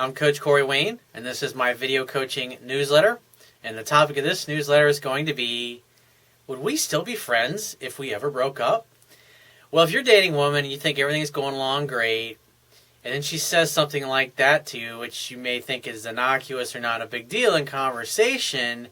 I'm Coach Corey Wayne, and this is my video coaching newsletter. And the topic of this newsletter is going to be, would we still be friends if we ever broke up? Well, if you're dating a woman and you think everything's going along great, and then she says something like that to you, which you may think is innocuous or not a big deal in conversation,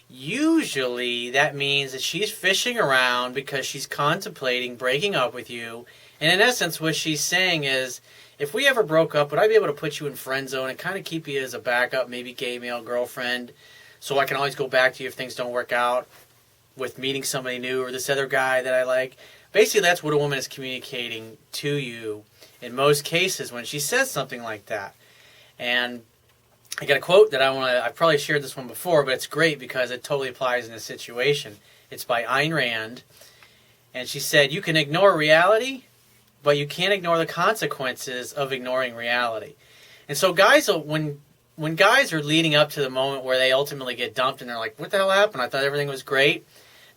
usually that means that she's fishing around because she's contemplating breaking up with you. And in essence, what she's saying is, if we ever broke up, would I be able to put you in friend zone and kind of keep you as a backup, maybe gay male girlfriend, so I can always go back to you if things don't work out with meeting somebody new or this other guy that I like? Basically, that's what a woman is communicating to you in most cases when she says something like that. And I got a quote that I've probably shared this one before, but it's great because it totally applies in this situation. It's by Ayn Rand, and she said, "You can ignore reality, but you can't ignore the consequences of ignoring reality." And so guys, when guys are leading up to the moment where they ultimately get dumped and they're like, what the hell happened? I thought everything was great.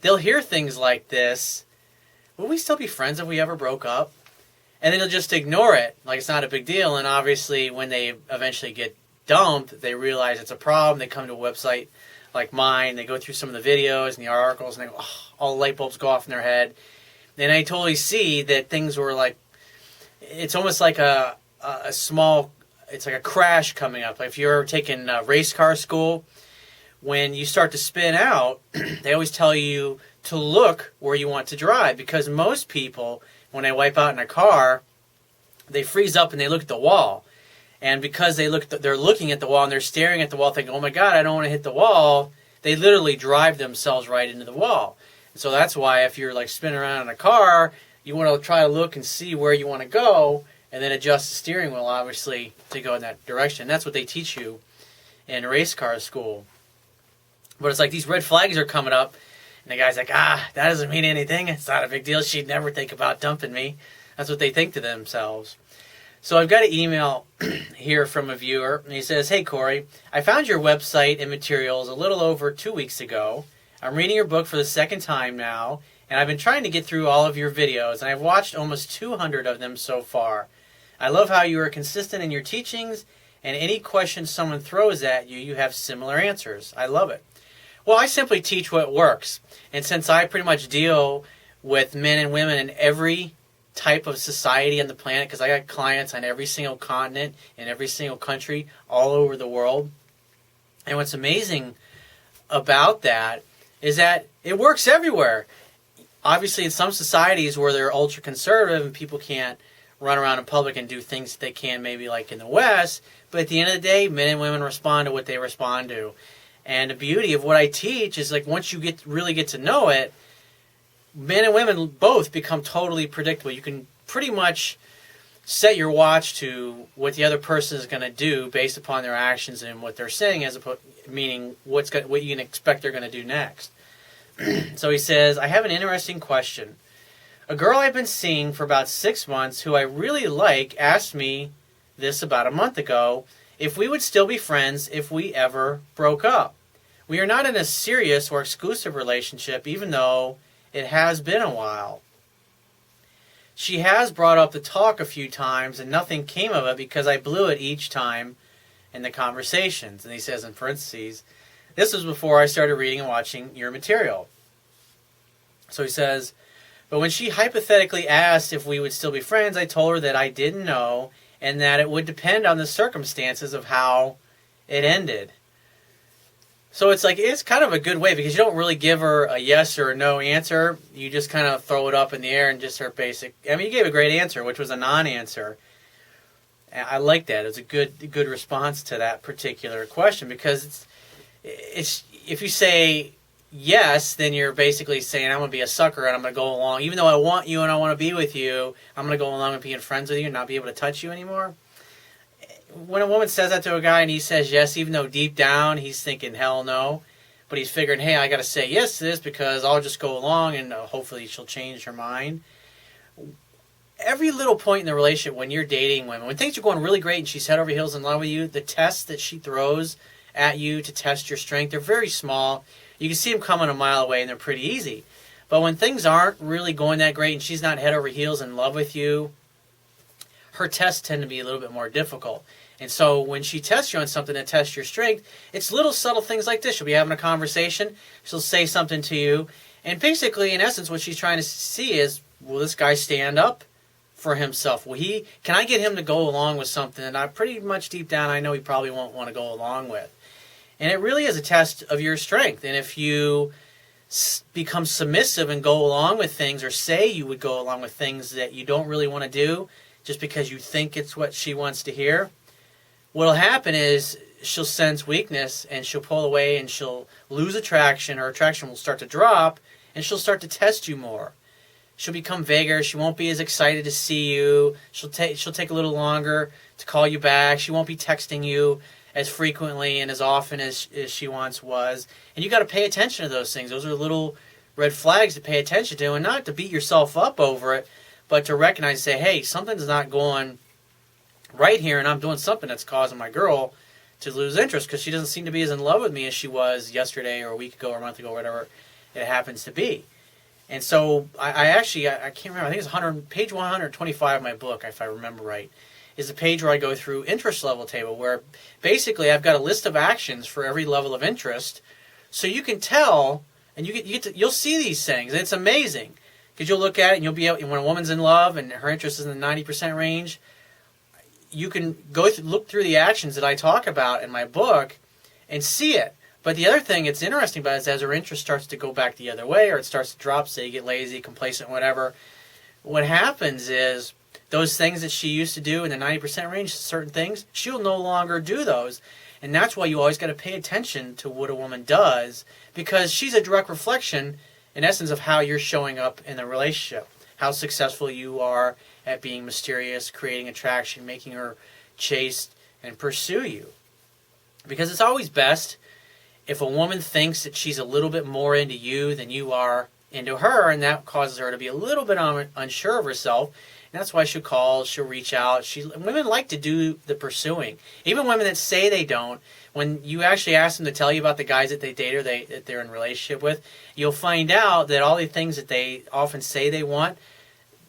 They'll hear things like this. Will we still be friends if we ever broke up? And then they'll just ignore it, like it's not a big deal. And obviously when they eventually get dumped, they realize it's a problem. They come to a website like mine. They go through some of the videos and the articles, and they go, oh, all the light bulbs go off in their head. And I totally see that things were like, it's almost like a small, it's like a crash coming up. Like if you're taking race car school, when you start to spin out, they always tell you to look where you want to drive, because most people, when they wipe out in a car, they freeze up and they look at the wall. And because they're looking at the wall and they're staring at the wall thinking, oh my God, I don't want to hit the wall, they literally drive themselves right into the wall. So that's why if you're like spinning around in a car, you want to try to look and see where you want to go and then adjust the steering wheel, obviously, to go in that direction. That's what they teach you in race car school. But it's like these red flags are coming up, and the guy's like, that doesn't mean anything. It's not a big deal. She'd never think about dumping me. That's what they think to themselves. So I've got an email here from a viewer, and he says, "Hey, Corey, I found your website and materials a little over 2 weeks ago. I'm reading your book for the second time now, and I've been trying to get through all of your videos, and I've watched almost 200 of them so far. I love how you are consistent in your teachings, and any questions someone throws at you, you have similar answers. I love it." Well, I simply teach what works. And since I pretty much deal with men and women in every type of society on the planet, because I got clients on every single continent, in every single country, all over the world. And what's amazing about that is that it works everywhere. Obviously, in some societies where they're ultra-conservative and people can't run around in public and do things that they can maybe like in the West, but at the end of the day, men and women respond to what they respond to. And the beauty of what I teach is, like, once you really get to know it, men and women both become totally predictable. You can pretty much set your watch to what the other person is going to do based upon their actions and what they're saying, meaning what you can expect they're going to do next. So he says, "I have an interesting question. A girl I've been seeing for about 6 months who I really like asked me this about a month ago, if we would still be friends if we ever broke up. We are not in a serious or exclusive relationship, even though it has been a while. She has brought up the talk a few times, and nothing came of it because I blew it each time in the conversations." And he says in parentheses, "This was before I started reading and watching your material." So he says, "But when she hypothetically asked if we would still be friends, I told her that I didn't know and that it would depend on the circumstances of how it ended." So it's like, it's kind of a good way because you don't really give her a yes or a no answer. You just kind of throw it up in the air and just her basic. I mean, you gave a great answer, which was a non-answer. I like that. It's a good response to that particular question, because it's if you say yes, then you're basically saying, I'm going to be a sucker and I'm going to go along. Even though I want you and I want to be with you, I'm going to go along and being friends with you and not be able to touch you anymore. When a woman says that to a guy and he says yes, even though deep down he's thinking hell no, but he's figuring, hey, I got to say yes to this because I'll just go along and hopefully she'll change her mind. Every little point in the relationship when you're dating women, when things are going really great and she's head over heels in love with you, the tests that she throws at you to test your strength, they're very small. You can see them coming a mile away and they're pretty easy. But when things aren't really going that great and she's not head over heels in love with you, her tests tend to be a little bit more difficult. And so when she tests you on something that tests your strength, it's little subtle things like this. She'll be having a conversation, she'll say something to you, and basically, in essence, what she's trying to see is, will this guy stand up for himself? Can I get him to go along with something that I pretty much deep down I know he probably won't want to go along with? And it really is a test of your strength. And if you become submissive and go along with things, or say you would go along with things that you don't really want to do just because you think it's what she wants to hear, what'll happen is she'll sense weakness and she'll pull away and she'll lose attraction. Her attraction will start to drop and she'll start to test you more. She'll become vaguer. She won't be as excited to see you. She'll take a little longer to call you back. She won't be texting you as frequently and as often as she once was. And you got to pay attention to those things. Those are little red flags to pay attention to, and not to beat yourself up over it, but to recognize and say, hey, something's not going right here, and I'm doing something that's causing my girl to lose interest because she doesn't seem to be as in love with me as she was yesterday or a week ago or a month ago, or whatever it happens to be. And so I can't remember, I think it's page 125 of my book, if I remember right, is a page where I go through interest level table, where basically I've got a list of actions for every level of interest, so you can tell, and you'll see these things, and it's amazing, because you'll look at it and you'll be able, when a woman's in love and her interest is in the 90% range, you can look through the actions that I talk about in my book and see it. But the other thing that's interesting about it is as her interest starts to go back the other way, or it starts to drop, say you get lazy, complacent, whatever, what happens is those things that she used to do in the 90% range, certain things, she'll no longer do those. And that's why you always got to pay attention to what a woman does, because she's a direct reflection, in essence, of how you're showing up in the relationship, how successful you are at being mysterious, creating attraction, making her chase and pursue you. Because it's always best if a woman thinks that she's a little bit more into you than you are into her, and that causes her to be a little bit unsure of herself. And that's why she'll call, she'll reach out. Women like to do the pursuing. Even women that say they don't, when you actually ask them to tell you about the guys that they date or that they're in a relationship with, you'll find out that all the things that they often say they want,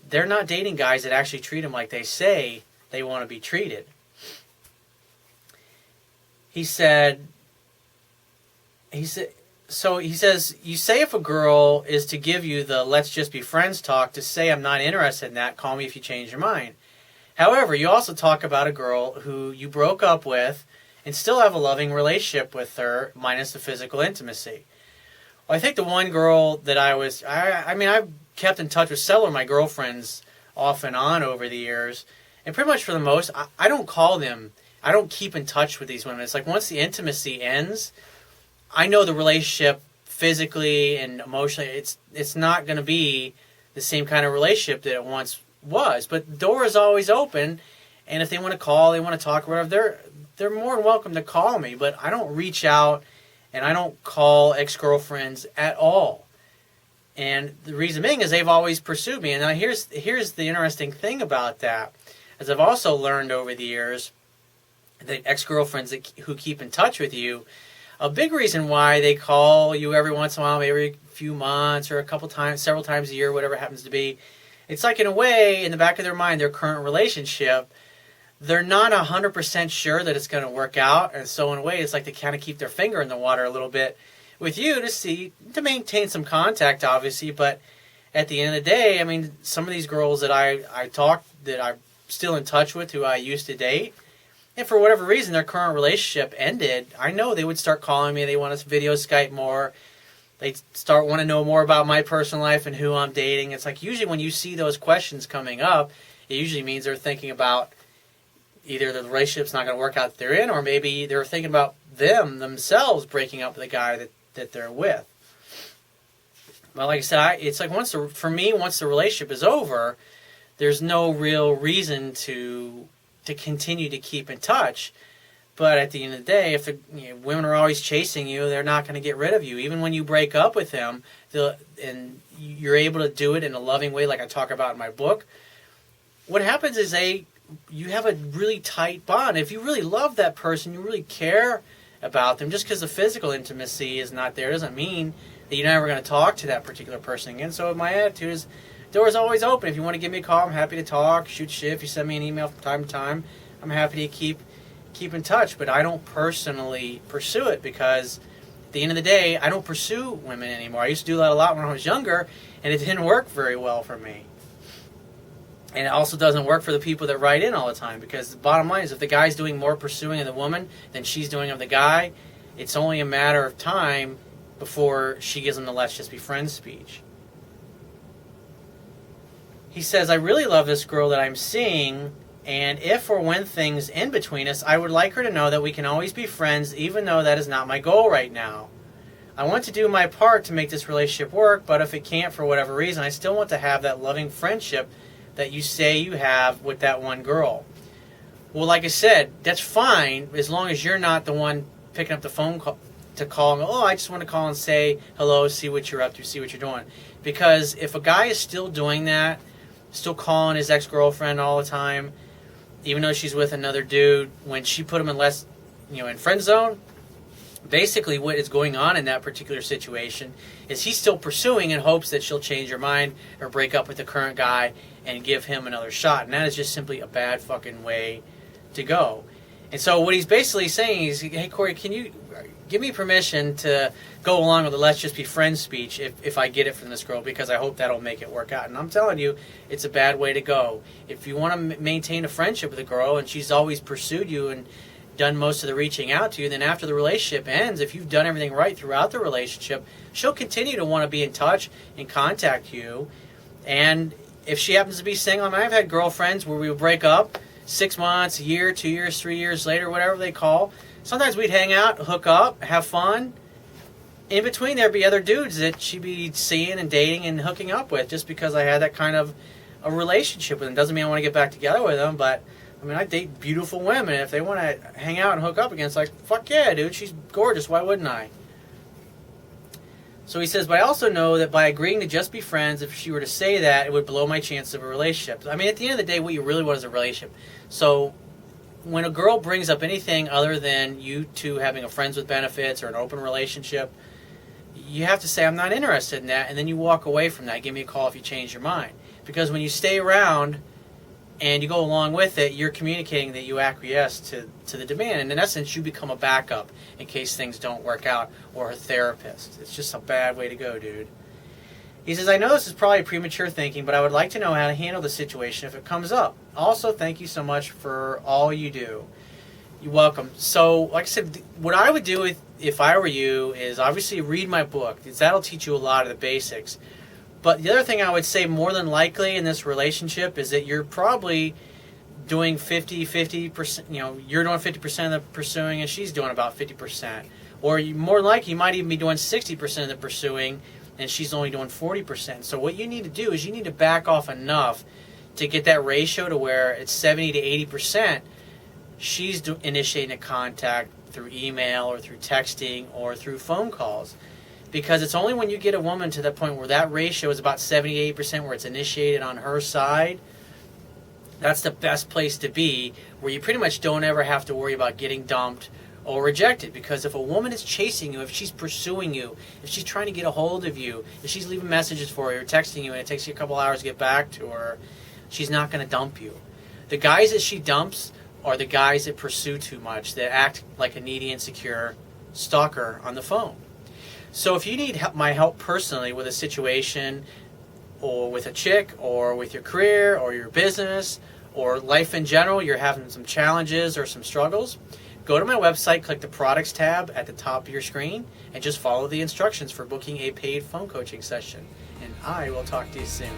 they're not dating guys that actually treat them like they say they want to be treated. He says, you say if a girl is to give you the let's just be friends talk, to say I'm not interested in that, call me if you change your mind. However, you also talk about a girl who you broke up with and still have a loving relationship with her, minus the physical intimacy. Well, I think the one girl that I've kept in touch with several of my girlfriends off and on over the years, and pretty much for the most, I don't call them, I don't keep in touch with these women. It's like once the intimacy ends, I know the relationship physically and emotionally, it's not going to be the same kind of relationship that it once was. But the door is always open, and if they want to call, they want to talk, or whatever, they're more than welcome to call me. But I don't reach out and I don't call ex-girlfriends at all. And the reason being is they've always pursued me. And now here's the interesting thing about that, as I've also learned over the years that ex-girlfriends who keep in touch with you, a big reason why they call you every once in a while, maybe every few months or several times a year, whatever it happens to be, it's like in a way, in the back of their mind, their current relationship, they're not 100% sure that it's going to work out. And so in a way, it's like they kind of keep their finger in the water a little bit with you to maintain some contact, obviously. But at the end of the day, I mean, some of these girls that that I'm still in touch with, who I used to date, and for whatever reason, their current relationship ended, I know they would start calling me. They want us to video Skype more. They want to know more about my personal life and who I'm dating. It's like usually when you see those questions coming up, it usually means they're thinking about either the relationship's not going to work out that they're in, or maybe they're thinking about themselves breaking up with the guy that they're with. But like I said, it's like once the relationship is over, there's no real reason to continue to keep in touch. But at the end of the day, if women are always chasing you, they're not going to get rid of you. Even when you break up with them, and you're able to do it in a loving way, like I talk about in my book, what happens is you have a really tight bond. If you really love that person, you really care about them, just because the physical intimacy is not there doesn't mean that you're never going to talk to that particular person again. So my attitude is, door is always open. If you want to give me a call, I'm happy to talk, shoot shit. If you send me an email from time to time, I'm happy to keep keep in touch, but I don't personally pursue it because at the end of the day, I don't pursue women anymore. I used to do that a lot when I was younger, and it didn't work very well for me. And it also doesn't work for the people that write in all the time, because the bottom line is if the guy's doing more pursuing of the woman than she's doing of the guy, it's only a matter of time before she gives him the let's just be friends speech. He says, I really love this girl that I'm seeing, and if or when things end between us, I would like her to know that we can always be friends, even though that is not my goal right now. I want to do my part to make this relationship work, but if it can't for whatever reason, I still want to have that loving friendship that you say you have with that one girl. Well, like I said, that's fine as long as you're not the one picking up the phone call to call and go, oh, I just want to call and say hello, see what you're up to, see what you're doing. Because if a guy is still doing that, still calling his ex-girlfriend all the time, even though she's with another dude, when she put him in friend zone, basically what is going on in that particular situation is he's still pursuing in hopes that she'll change her mind or break up with the current guy and give him another shot. And that is just simply a bad fucking way to go. And so what he's basically saying is, hey, Corey, can you give me permission to go along with the let's just be friends speech if I get it from this girl, because I hope that'll make it work out. And I'm telling you, it's a bad way to go. If you want to maintain a friendship with a girl and she's always pursued you and done most of the reaching out to you, then after the relationship ends, if you've done everything right throughout the relationship, she'll continue to want to be in touch and contact you. And if she happens to be single, I mean, I've had girlfriends where we would break up 6 months, a year, 2 years, 3 years later, whatever they call. Sometimes we'd hang out, hook up, have fun. In between, there'd be other dudes that she'd be seeing and dating and hooking up with just because I had that kind of a relationship with them. Doesn't mean I want to get back together with them, but I mean, I date beautiful women. If they want to hang out and hook up again, it's like, fuck yeah, dude, she's gorgeous. Why wouldn't I? So he says, but I also know that by agreeing to just be friends, if she were to say that, it would blow my chances of a relationship. I mean, at the end of the day, what you really want is a relationship. So when a girl brings up anything other than you two having a friends with benefits or an open relationship, you have to say, I'm not interested in that, and then you walk away from that. Give me a call if you change your mind. Because when you stay around and you go along with it, you're communicating that you acquiesce to the demand. And in essence, you become a backup in case things don't work out, or a therapist. It's just a bad way to go, dude. He says, I know this is probably premature thinking, but I would like to know how to handle the situation if it comes up. Also, thank you so much for all you do. You're welcome. So, like I said, what I would do if I were you is obviously read my book. That'll teach you a lot of the basics. But the other thing I would say more than likely in this relationship is that you're probably doing 50%, you're doing 50% of the pursuing and she's doing about 50%. Or more than likely, you might even be doing 60% of the pursuing and she's only doing 40%. So what you need to do is you need to back off enough to get that ratio to where it's 70 to 80%. She's initiating a contact through email or through texting or through phone calls. Because it's only when you get a woman to the point where that ratio is about 78%, where it's initiated on her side, that's the best place to be, where you pretty much don't ever have to worry about getting dumped or rejected. Because if a woman is chasing you, if she's pursuing you, if she's trying to get a hold of you, if she's leaving messages for you or texting you and it takes you a couple hours to get back to her, she's not going to dump you. The guys that she dumps are the guys that pursue too much, that act like a needy, insecure stalker on the phone. So if you need my help personally with a situation or with a chick or with your career or your business or life in general, you're having some challenges or some struggles, go to my website, click the products tab at the top of your screen, and just follow the instructions for booking a paid phone coaching session. And I will talk to you soon.